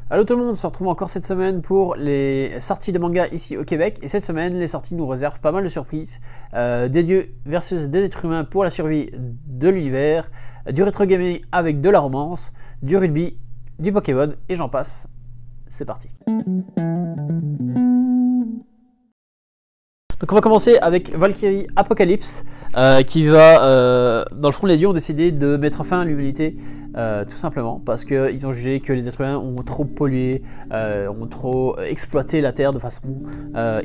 Allô tout le monde, on se retrouve encore cette semaine pour les sorties de manga ici au Québec. Et cette semaine, les sorties nous réservent pas mal de surprises. Des dieux versus des êtres humains pour la survie de l'univers, du rétro gaming avec de la romance, du rugby, du Pokémon et j'en passe. C'est parti. Donc on va commencer avec Valkyrie Apocalypse qui va, dans le fond les dieux ont décidé de mettre fin à l'humanité tout simplement parce qu'ils ont jugé que les êtres humains ont trop pollué, ont trop exploité la Terre de façon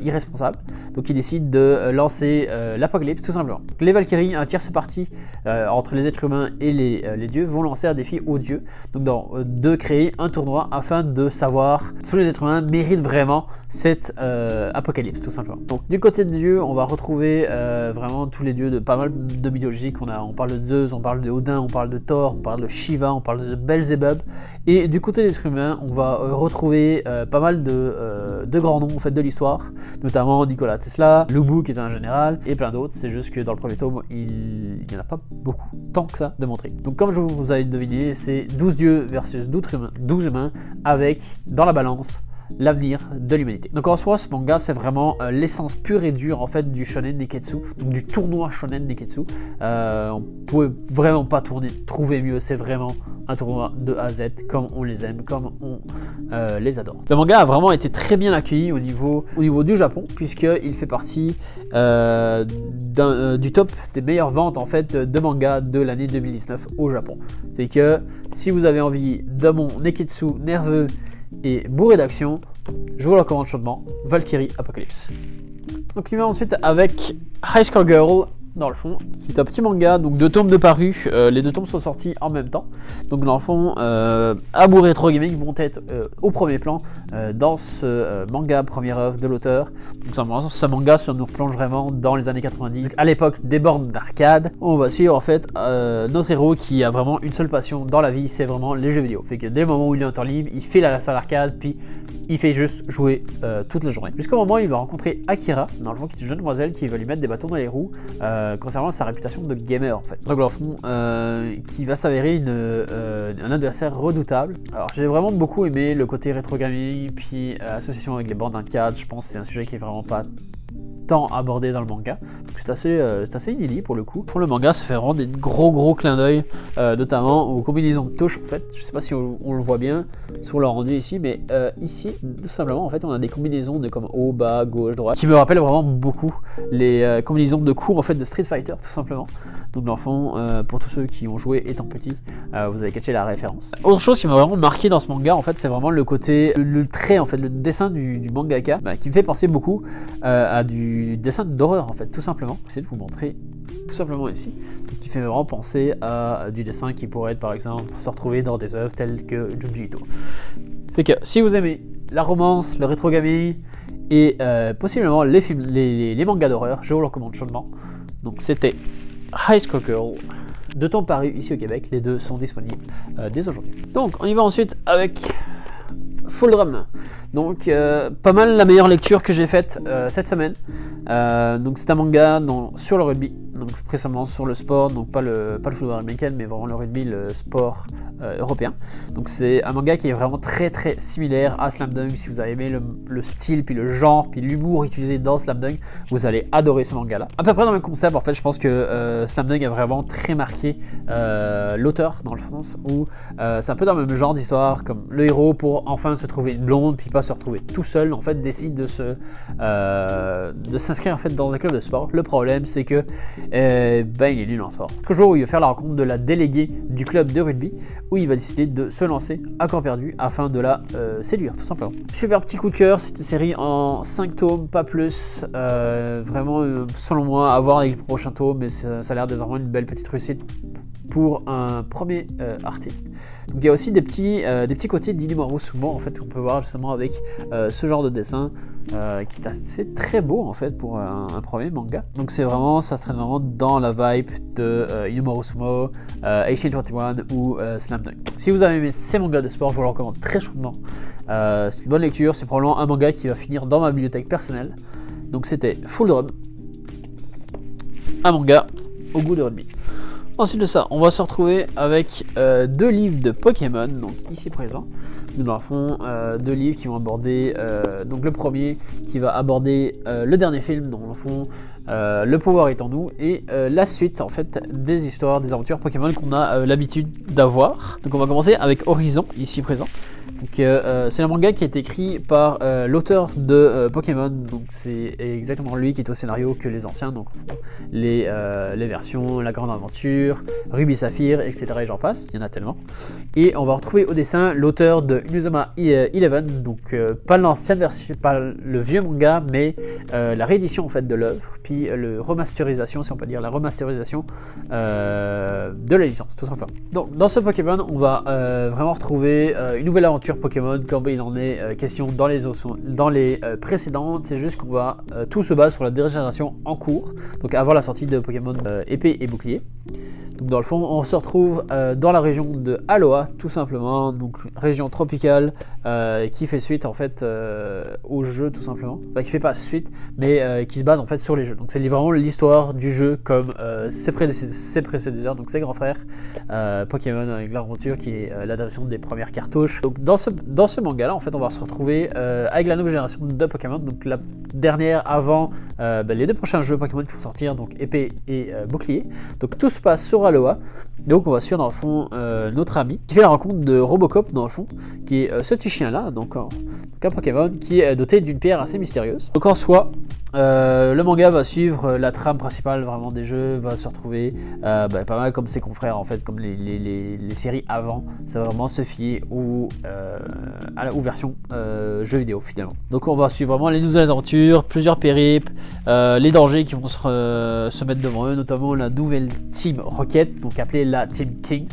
irresponsable. Donc ils décident de lancer l'apocalypse tout simplement. Donc, les Valkyries, un tierce parti entre les êtres humains et les dieux, vont lancer un défi aux dieux donc de créer un tournoi afin de savoir si les êtres humains méritent vraiment cette apocalypse tout simplement. Donc du côté des dieux, on va retrouver vraiment tous les dieux de pas mal de mythologies. On parle de Zeus, on parle de Odin, on parle de Thor, on parle de Shiva, on parle de Belzébuth. Et du côté des êtres humains, on va retrouver pas mal de grands noms en fait, de l'histoire, notamment Nikola Tesla, Lubu qui est un général, et plein d'autres. C'est juste que dans le premier tome, il n'y en a pas beaucoup, tant que ça, de montrer. Donc comme je vous avais deviné, c'est 12 dieux versus 12 humains, avec, dans la balance, l'avenir de l'humanité. Donc en soi, ce manga c'est vraiment l'essence pure et dure en fait du shonen neketsu, donc du tournoi shonen neketsu. On pouvait vraiment pas trouver mieux. C'est vraiment un tournoi de A à Z comme on les aime, comme on les adore. Le manga a vraiment été très bien accueilli au niveau du Japon, puisqu'il fait partie du top des meilleures ventes en fait de manga de l'année 2019 au Japon. Fait que si vous avez envie de mon neketsu nerveux et bourré d'action, je vous le recommande chaudement, Valkyrie Apocalypse. Donc il va ensuite avec High Score Girl, dans le fond, qui est un petit manga, donc 2 tomes de paru, les 2 tomes sont sortis en même temps. Donc dans le fond, Amour et Retro Gaming vont être au premier plan dans ce manga première œuvre de l'auteur. Donc ce manga nous replonge vraiment dans les années 90, à l'époque des bornes d'arcade. On va suivre en fait notre héros qui a vraiment une seule passion dans la vie, c'est vraiment les jeux vidéo. Fait que dès le moment où il est en temps libre, il file à la salle arcade, puis il fait juste jouer toute la journée. Jusqu'au moment où il va rencontrer Akira, dans le fond, qui est une jeune demoiselle qui va lui mettre des bâtons dans les roues concernant sa réputation de gamer en fait. Donc dans le fond, qui va s'avérer un adversaire redoutable. Alors j'ai vraiment beaucoup aimé le côté rétro gaming, puis association avec les bornes d'arcade. Je pense que c'est un sujet qui est vraiment pas tant abordé dans le manga, donc c'est assez inédit pour le coup. Pour le manga, ça fait vraiment des gros clins d'œil, notamment aux combinaisons de touches en fait. Je sais pas si on le voit bien sur le rendu ici, mais ici tout simplement en fait on a des combinaisons de comme haut, bas, gauche, droite, qui me rappellent vraiment beaucoup les combinaisons de coups en fait de Street Fighter tout simplement. Donc dans le fond, pour tous ceux qui ont joué étant petit, vous avez catché la référence. Autre chose qui m'a vraiment marqué dans ce manga en fait, c'est vraiment le côté, le trait en fait, le dessin du mangaka, qui me fait penser beaucoup à du dessin d'horreur en fait, tout simplement. J'essaie de vous montrer tout simplement ici. Donc, qui fait vraiment penser à du dessin qui pourrait être par exemple se retrouver dans des œuvres telles que Junji Ito. Fait que si vous aimez la romance, le rétro gaming et possiblement les films, les mangas d'horreur, je vous le recommande chaudement. Donc c'était High Score Girl, 2 tomes parus ici au Québec, les 2 sont disponibles dès aujourd'hui. Donc on y va ensuite avec Full Drum. Donc pas mal la meilleure lecture que j'ai faite cette semaine. Donc c'est un manga sur le rugby, donc précisément sur le sport, donc pas le football américain, mais vraiment le rugby, le sport européen. Donc c'est un manga qui est vraiment très similaire à Slam Dunk. Si vous avez aimé le style, puis le genre, puis l'humour utilisé dans Slam Dunk, vous allez adorer ce manga là. À peu près dans le même concept en fait, je pense que Slam Dunk a vraiment très marqué l'auteur dans le sens où c'est un peu dans le même genre d'histoire, comme le héros pour enfin se trouver une blonde, puis pas se retrouver tout seul, en fait décide de s'inscrire en fait dans un club de sport. Le problème c'est que il est nul en sport. Un jour où il va faire la rencontre de la déléguée du club de rugby, où il va décider de se lancer à corps perdu afin de la séduire tout simplement. Super petit coup de cœur, c'est une série en 5 tomes, pas plus. Vraiment selon moi à voir avec les prochains tomes, mais ça a l'air d'être vraiment une belle petite réussite pour un premier artiste. Donc il y a aussi des petits côtés d'Inimaru Sumo en fait qu'on peut voir justement avec ce genre de dessin qui est assez très beau en fait pour un premier manga. Donc c'est vraiment, ça se traîne vraiment dans la vibe de Inimaru Sumo, Aishin 21 ou Slam Dunk. Si vous avez aimé ces mangas de sport, je vous le recommande très chaudement. C'est une bonne lecture, c'est probablement un manga qui va finir dans ma bibliothèque personnelle. Donc c'était Full Drum, un manga au goût de rugby. Ensuite de ça, on va se retrouver avec 2 livres de Pokémon, donc ici présents. Nous dans le fond, 2 livres qui vont aborder, donc le premier qui va aborder le dernier film, dans le fond, le pouvoir est en nous, et la suite en fait des histoires, des aventures Pokémon qu'on a l'habitude d'avoir. Donc on va commencer avec Horizon, ici présent. C'est un manga qui est écrit par l'auteur de Pokémon, donc c'est exactement lui qui est au scénario que les anciens, donc les versions La Grande Aventure, Ruby Saphir, etc. et j'en passe, il y en a tellement. Et on va retrouver au dessin l'auteur de Inazuma Eleven, donc pas l'ancienne version, pas le vieux manga, mais la réédition en fait de l'œuvre, puis le remasterisation, si on peut dire la remasterisation de la licence, tout simplement. Donc dans ce Pokémon, on va vraiment retrouver une nouvelle aventure Pokémon comme il en est question dans les précédentes. C'est juste qu'on va tout se base sur la dégénération en cours, donc avant la sortie de Pokémon épée et bouclier. Donc dans le fond, on se retrouve dans la région de Aloha, tout simplement, donc région tropicale qui fait suite en fait au jeu, tout simplement. Enfin, qui fait pas suite, mais qui se base en fait sur les jeux. Donc c'est vraiment l'histoire du jeu comme ses prédécesseurs, donc ses grands frères, Pokémon avec l'aventure qui est l'adaptation des premières cartouches. Donc dans ce manga-là, en fait, on va se retrouver avec la nouvelle génération de Pokémon, donc la dernière avant les 2 prochains jeux Pokémon qui vont sortir, donc épée et bouclier. Donc tout se passe sur Aloha. Donc on va suivre dans le fond notre ami qui fait la rencontre de Robocop dans le fond, qui est ce petit chien là, donc un Pokémon qui est doté d'une pierre assez mystérieuse. Donc en soi, le manga va suivre la trame principale vraiment des jeux, va se retrouver pas mal comme ses confrères en fait, comme les séries avant. Ça va vraiment se fier aux versions jeux vidéo finalement. Donc on va suivre vraiment les nouvelles aventures, plusieurs périples, les dangers qui vont se mettre devant eux, notamment la nouvelle Team Rocket, donc appelée la Team King.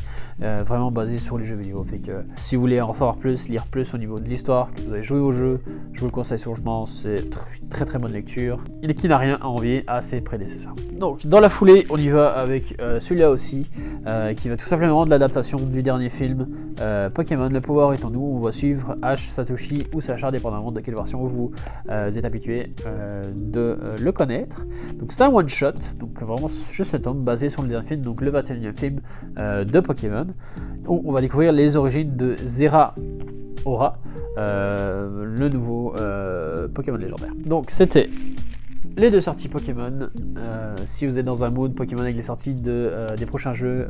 Vraiment basé sur les jeux vidéo, fait que si vous voulez en savoir plus, lire plus au niveau de l'histoire, que vous avez joué au jeu, je vous le conseille sûrement, c'est très très bonne lecture et qui n'a rien à envier à ses prédécesseurs. Donc dans la foulée, on y va avec celui-là aussi, qui va tout simplement de l'adaptation du dernier film Pokémon, le pouvoir est en nous. On va suivre Ash, Satoshi ou Sacha, dépendamment de quelle version vous êtes habitué de le connaître. Donc c'est un one shot, donc vraiment juste cet homme basé sur le dernier film, donc le 21e film de Pokémon, où on va découvrir les origines de Zeraora, le nouveau Pokémon légendaire. Donc c'était les 2 sorties Pokémon. Si vous êtes dans un mood Pokémon avec les sorties des prochains jeux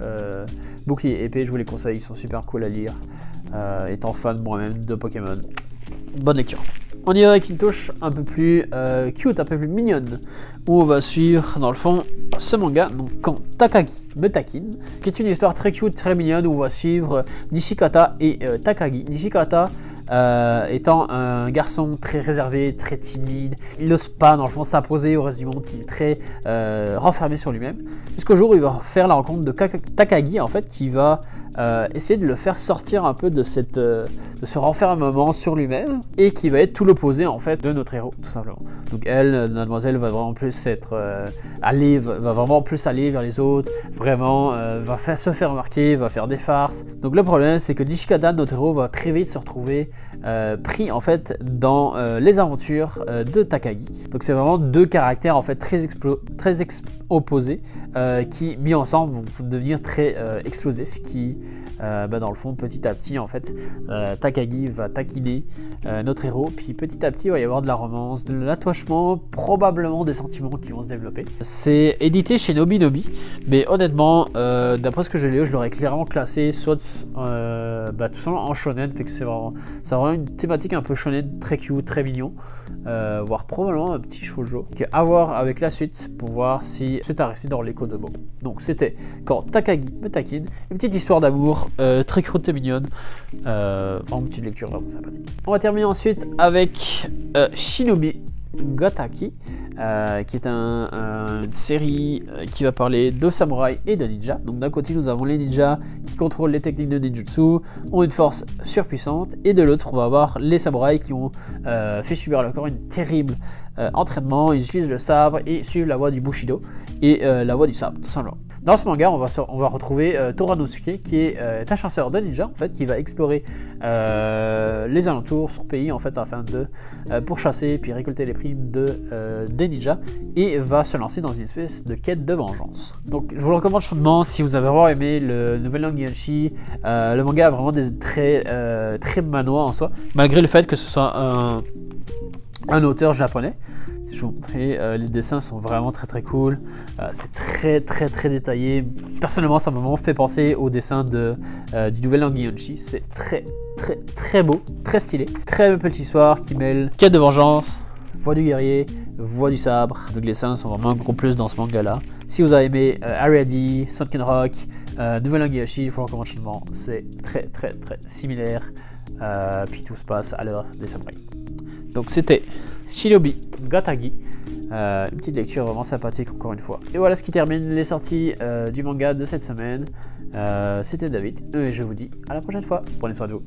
bouclier et épée, je vous les conseille, ils sont super cool à lire. Étant fan moi-même de Pokémon, bonne lecture. On y va avec une touche un peu plus cute, un peu plus mignonne, où on va suivre dans le fond ce manga, donc Quand Takagi me taquine, qui est une histoire très cute, très mignonne, où on va suivre Nishikata et Takagi. Nishikata étant un garçon très réservé, très timide, il n'ose pas dans le fond s'imposer au reste du monde, il est très renfermé sur lui-même, jusqu'au jour où il va faire la rencontre de Takagi en fait, qui va essayer de le faire sortir un peu de ce renfermement sur lui-même, et qui va être tout l'opposé en fait de notre héros, tout simplement. Donc elle, mademoiselle, va vraiment plus être va vraiment plus aller vers les autres, vraiment va se faire remarquer, va faire des farces. Donc le problème, c'est que Nishikata, notre héros, va très vite se retrouver pris en fait dans les aventures de Takagi. Donc c'est vraiment 2 caractères en fait très opposés, qui mis ensemble vont devenir très explosifs, qui dans le fond, petit à petit en fait, Takagi va taquiner notre héros, puis petit à petit il va y avoir de la romance, de l'attachement, probablement des sentiments qui vont se développer. C'est édité chez Nobinobi, mais honnêtement, d'après ce que j'ai lu, je l'aurais clairement classé soit tout simplement en shonen, fait que c'est vraiment une thématique un peu shonen, très cute, très mignon, voire probablement un petit shoujo. À voir avec la suite pour voir si c'est à rester dans l'écho de mots. Donc c'était Quand Takagi me taquine, une petite histoire d'amour très cute et mignonne, vraiment une petite lecture vraiment sympathique. On va terminer ensuite avec Shinobi Gataki, qui est une série qui va parler de samouraïs et de ninjas. Donc d'un côté nous avons les ninjas qui contrôlent les techniques de ninjutsu, ont une force surpuissante, et de l'autre on va avoir les samouraïs qui ont fait subir à leur corps une terrible entraînement. Ils utilisent le sabre et suivent la voie du Bushido et la voie du sabre, tout simplement. Dans ce manga, on va retrouver Toranosuke, qui est un chasseur de ninja, en fait, qui va explorer les alentours, son pays, en fait, afin de pour chasser puis récolter les primes des ninjas, et va se lancer dans une espèce de quête de vengeance. Donc, je vous le recommande chaudement si vous avez vraiment aimé le Nouvel An Giganshi. Le manga a vraiment des traits très manois en soi, malgré le fait que ce soit un auteur japonais. Je vais vous montrer, les dessins sont vraiment très cool, c'est très détaillé. Personnellement, ça m'a vraiment fait penser au dessin du Nouvel An Giganshi. C'est très beau, très stylé, très belle petite histoire qui mêle quête de vengeance, voix du guerrier, voix du sabre. Donc les dessins sont vraiment un gros plus dans ce manga là. Si vous avez aimé Ariady, Sunken Rock, Nouvel An Giganshi, je vous recommande chaudement. C'est très similaire, puis tout se passe à l'heure des samouraïs. Donc c'était Shinobi Gatagi, une petite lecture vraiment sympathique encore une fois. Et voilà ce qui termine les sorties du manga de cette semaine. C'était David, et je vous dis à la prochaine fois. Prenez soin de vous.